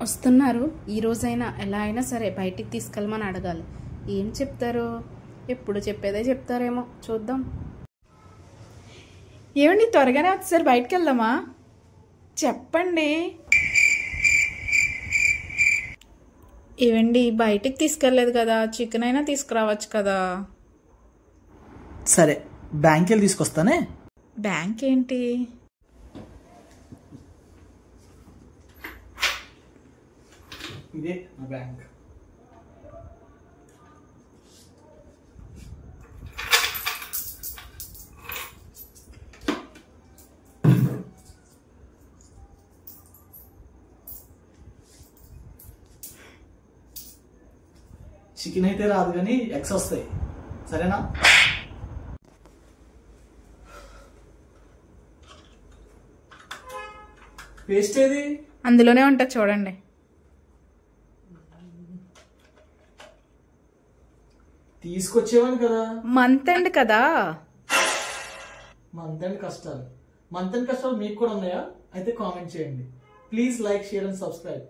వస్తున్నారు. ఈ రోజైనా ఎలా అయినా సరే బయటికి తీసుకెళ్ళమని అడగాలి. ఏం చెప్తారో, ఎప్పుడు చెప్పేదే చెప్తారేమో చూద్దాం. ఏమండి త్వరగానే వచ్చేసరి బయటికి వెళ్దామా? చెప్పండి. ఏవండి బయటికి తీసుకెళ్ళలేదు కదా, చికెన్ అయినా తీసుకురావచ్చు కదా. సరే బ్యాంక్ వెళ్ళి తీసుకొస్తానే. బ్యాంక్ ఏంటి? ఇదే నా బ్యాంక్. చికెన్ అయితే రాదు కానీ ఎగ్స్ వస్తాయి, సరేనా? పేస్ట్ ఏది? అందులోనే ఉంటుంది చూడండి. తీసుకొచ్చేవాను కదా. మంత్ ఎండ్ కదా. మంత్ ఎండ్ కష్టాలు మీకు కూడా ఉన్నాయా? అయితే కామెంట్ చేయండి. Please like, share and subscribe.